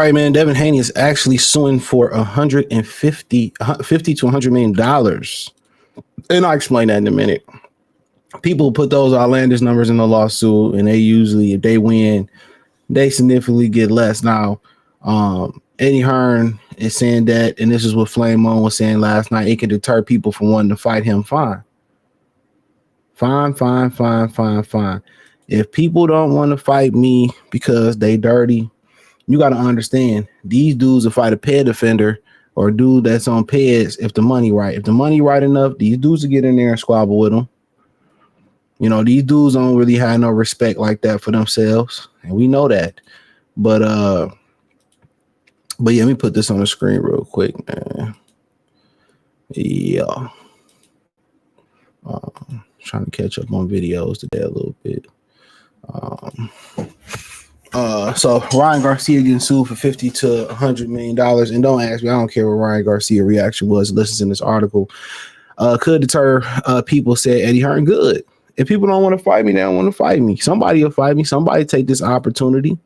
right, man. Devin Haney is actually suing for $50 to $100 million. And I'll explain that in a minute. People put those outlandish numbers in the lawsuit, and they usually, if they win, they significantly get less. Now, Eddie Hearn is saying that, and this is what Flame On was saying last night, it can deter people from wanting to fight him. Fine. If people don't want to fight me because they dirty, you got to understand, these dudes will fight a ped offender or a dude that's on peds if the money right. If the money right enough, these dudes will get in there and squabble with them. You know, these dudes don't really have no respect like that for themselves, and we know that. But yeah, let me put this on the screen real quick, man. Yeah. Trying to catch up on videos today a little bit. So Ryan Garcia getting sued for $50 to $100 million. And don't ask me, I don't care what Ryan Garcia reaction was. Listen to this article. Could deter people, said Eddie Hearn. Good. If people don't want to fight me, they don't want to fight me. Somebody will fight me. Somebody take this opportunity.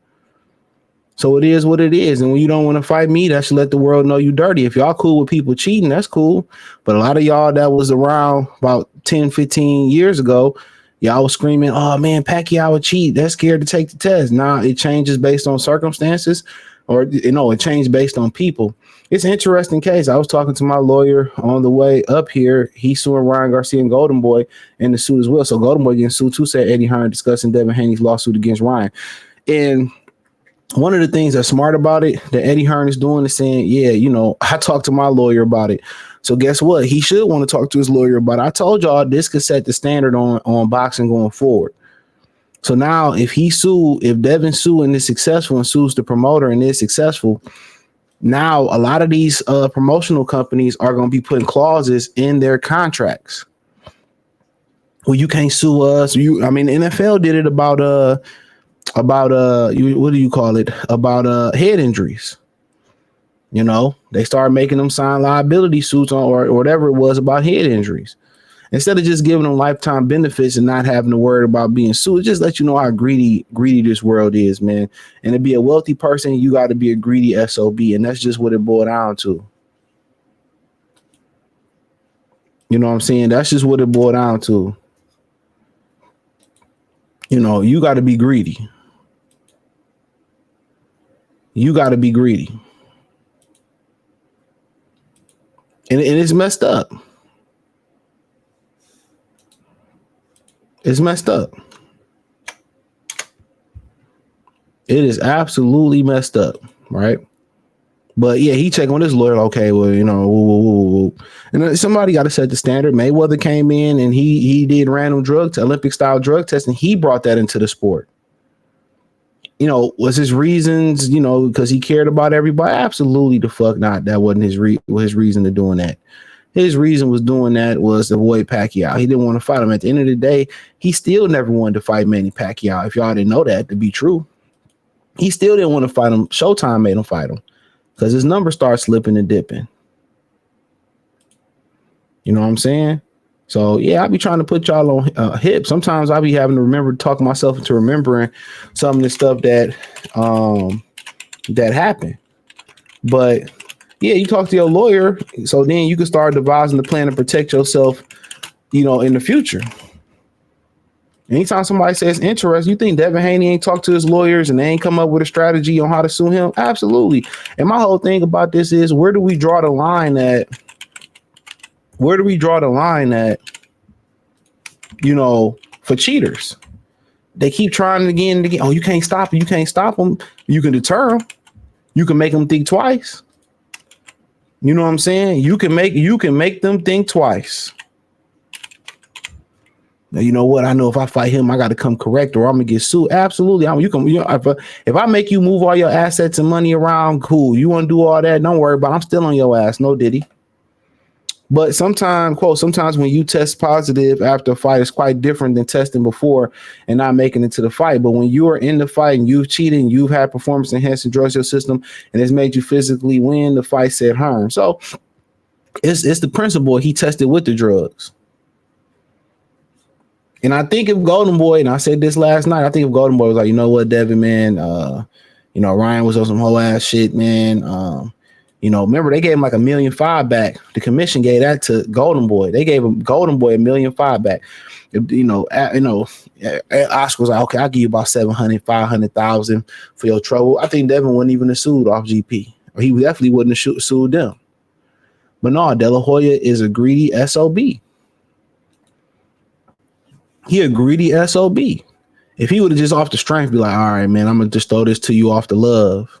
So it is what it is. And when you don't want to fight me, that should let the world know you dirty. If y'all cool with people cheating, that's cool. But a lot of y'all that was around about 10, 15 years ago, y'all was screaming, oh man, Pacquiao would cheat. They're scared to take the test. Now it changes based on circumstances, or it changed based on people. It's an interesting case. I was talking to my lawyer on the way up here. He's suing Ryan Garcia and Golden Boy in the suit as well. So Golden Boy getting sued too, said Eddie Hearn discussing Devin Haney's lawsuit against Ryan. And one of the things that's smart about it that Eddie Hearn is doing is saying, yeah, I talked to my lawyer about it. So guess what? He should want to talk to his lawyer about it. I told y'all this could set the standard on boxing going forward. So now if Devin sue and is successful and sues the promoter and is successful, now a lot of these promotional companies are going to be putting clauses in their contracts. Well, you can't sue us. The NFL did it about what do you call it? About head injuries. They started making them sign liability suits on or whatever it was about head injuries. Instead of just giving them lifetime benefits and not having to worry about being sued, it just let you know how greedy this world is, man. And to be a wealthy person, you got to be a greedy SOB, and that's just what it boiled down to. You know what I'm saying? That's just what it boiled down to. You got to be greedy. You got to be greedy. And it's messed up. It's messed up. It is absolutely messed up, right? But yeah, he checked on his lawyer. Okay, well, and then somebody got to set the standard. Mayweather came in and he did random Olympic style drug testing. He brought that into the sport. Was his reasons, because he cared about everybody? Absolutely the fuck not. That wasn't his reason to doing that. His reason was doing that was to avoid Pacquiao. He didn't want to fight him. At the end of the day, he still never wanted to fight Manny Pacquiao. If y'all didn't know that to be true, he still didn't want to fight him. Showtime made him fight him because his number started slipping and dipping. You know what I'm saying? So yeah, I be trying to put y'all on hip. Sometimes I be having to remember to talk myself into remembering some of the stuff that happened. But yeah, you talk to your lawyer, so then you can start devising the plan to protect yourself, in the future. Anytime somebody says interest, you think Devin Haney ain't talked to his lawyers and they ain't come up with a strategy on how to sue him? Absolutely. And my whole thing about this is, where do we draw the line at? For cheaters? They keep trying again and again. Oh, you can't stop them. You can't stop them. You can deter them. You can make them think twice. You know what I'm saying? You can make them think twice. Now, you know what? I know if I fight him, I got to come correct or I'm gonna get sued. Absolutely. If I make you move all your assets and money around, cool. You want to do all that? Don't worry about it. I'm still on your ass. No diddy. But sometimes when you test positive after a fight, it's quite different than testing before and not making it to the fight. But when you are in the fight and you've cheated and you've had performance enhancing drugs in your system and it's made you physically win, the fight said harm. So it's the principle. He tested with the drugs. And I think if Golden Boy, and I said this last night, I think if Golden Boy was like, you know what, Devin, man, You know, Ryan was on some whole ass shit, man. You know, remember they gave him like $1.5 million back. The commission gave that to Golden Boy. They gave him Golden Boy $1.5 million back. Oscar was like, okay, I'll give you about 500,000 for your trouble. I think Devin wouldn't even have sued off GP, or he definitely wouldn't have sued them. But no, De La Hoya is a greedy SOB. He a greedy SOB. If he would have just off the strength be like, all right, man, I'm gonna just throw this to you off the love.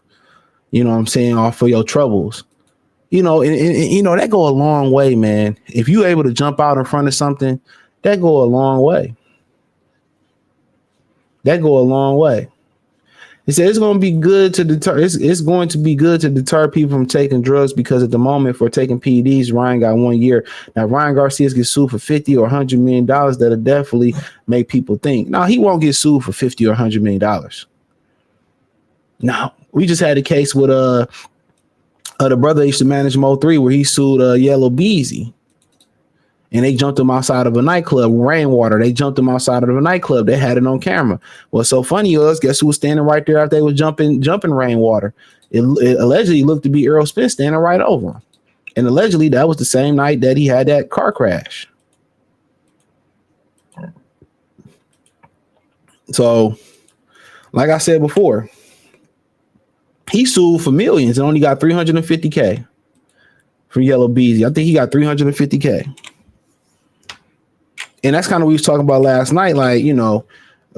You know what I'm saying? Off for your troubles. You know, and you know, that go a long way, man. If you able to jump out in front of something, that go a long way. That go a long way. He said it's going to be good to deter. It's going to be good to deter people from taking drugs, because at the moment for taking PEDs, Ryan got 1 year. Now Ryan Garcia gets sued for $50 or $100 million. That'll definitely make people think. Now he won't get sued for $50 or $100 million. Now we just had a case with the brother that used to manage Mo3 where he sued Yellow Beezy. And they jumped him outside of a nightclub, Rainwater. They jumped him outside of a nightclub. They had it on camera. What's so funny was, guess who was standing right there after they was jumping Rainwater? It allegedly looked to be Earl Spence standing right over him. And allegedly that was the same night that he had that car crash. So, like I said before, he sued for millions and only got $350K from Yellow Beezy. I think he got $350K. And that's kind of what we was talking about last night. Like, you know,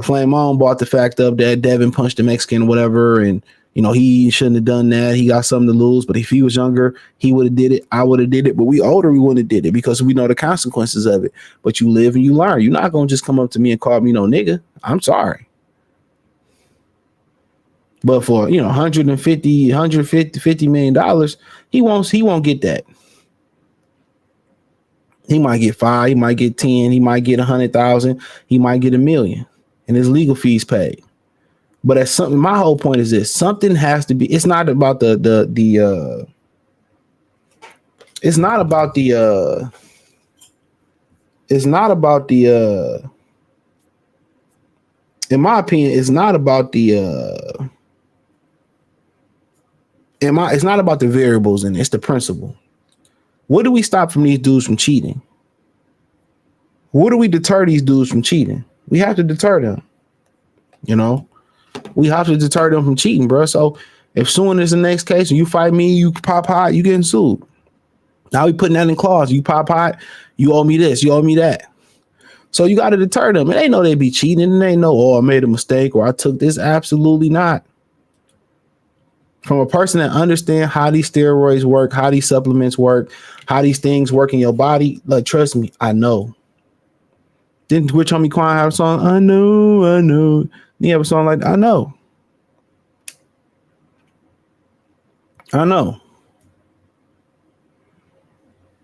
Flame On brought the fact up that Devin punched the Mexican or whatever. And, you know, he shouldn't have done that. He got something to lose. But if he was younger, he would have did it. I would have did it. But we older, we wouldn't have did it because we know the consequences of it. But you live and you learn. You're not going to just come up to me and call me no nigga. I'm sorry. But for, you know, $150 million, he won't get that. He might get 5, he might get 10, he might get 100,000, he might get $1 million, and his legal fees paid. But that's something. My whole point is this: something has to be. It's not about the. It's not about the. It's not about the. In my opinion, it's not about the. It's not about the variables in it. It's the principle. What do we stop from these dudes from cheating? What do we deter these dudes from cheating? We have to deter them. You know, we have to deter them from cheating, bro. So if suing is the next case and you fight me, you pop hot, you getting sued. Now we putting that in clause. You pop hot, you owe me this, you owe me that. So you got to deter them. And they know they be cheating, and they know, oh, I made a mistake or I took this. Absolutely not. From a person that understands how these steroids work, how these supplements work, how these things work in your body, like, trust me, I know. Didn't Rich Homie Quan have a song? I know. You have a song like, I know.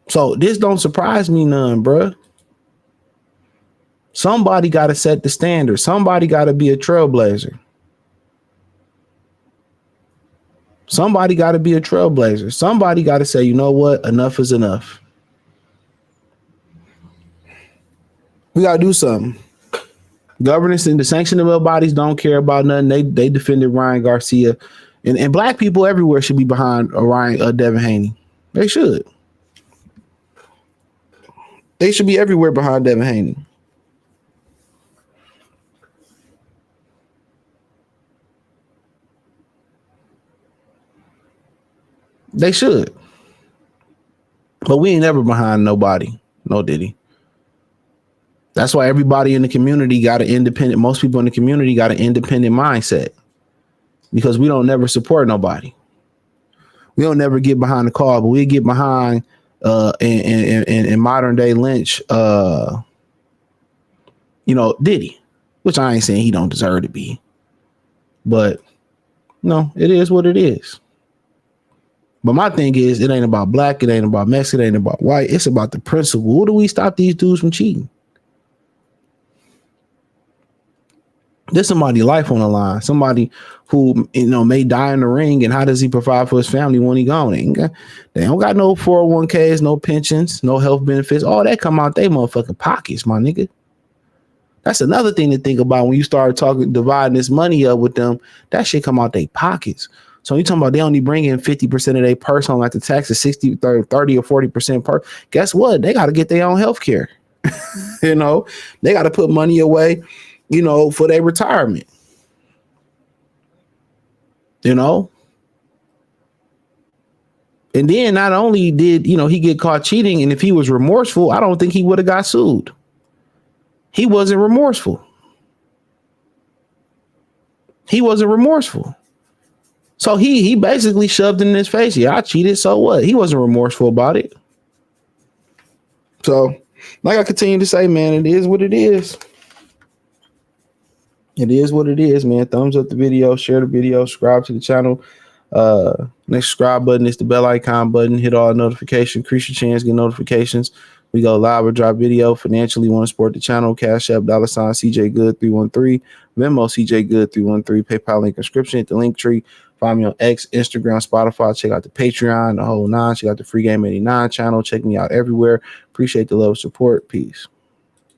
So this don't surprise me none, bruh. Somebody got to set the standard. Somebody got to be a trailblazer. Somebody got to be a trailblazer. Somebody got to say, you know what? Enough is enough. We got to do something. Governance and the sanctionable bodies don't care about nothing. They defended Ryan Garcia. And black people everywhere should be behind Devin Haney. They should. They should be everywhere behind Devin Haney. They should. But we ain't never behind nobody. No Diddy. That's why everybody in the community got an independent. Most people in the community got an independent mindset, because we don't never support nobody. We don't never get behind the call, but we get behind in modern day Lynch, Diddy, which I ain't saying he don't deserve to be, but no, it is what it is. But my thing is, it ain't about black, it ain't about Mexican, it ain't about white. It's about the principle. What do we stop these dudes from cheating? There's somebody's life on the line. Somebody who, may die in the ring, and how does he provide for his family when he gone? They don't got no 401ks, no pensions, no health benefits. All that come out they motherfucking pockets, my nigga. That's another thing to think about when you start dividing this money up with them. That shit come out their pockets. So you talking about they only bring in 50% of their purse home after taxes, 60, 30 or 40% per. Guess what? They got to get their own health care. They got to put money away, for their retirement. And then not only did, he get caught cheating, and if he was remorseful, I don't think he would have got sued. He wasn't remorseful. So he basically shoved it in his face. Yeah, I cheated. So what? He wasn't remorseful about it. So, like I continue to say, man, it is what it is. It is what it is, man. Thumbs up the video, share the video, subscribe to the channel. Next subscribe button is the bell icon button. Hit all notifications. Increase your chance, get notifications. We go live or drop video. Financially want to support the channel. Cash App, $CJ Good 313. Venmo, CJ Good 313. PayPal link description. Hit the link tree. Find me on X, Instagram, Spotify. Check out the Patreon, the whole nine. Check out the Free Game 89 channel. Check me out everywhere. Appreciate the love, support. Peace.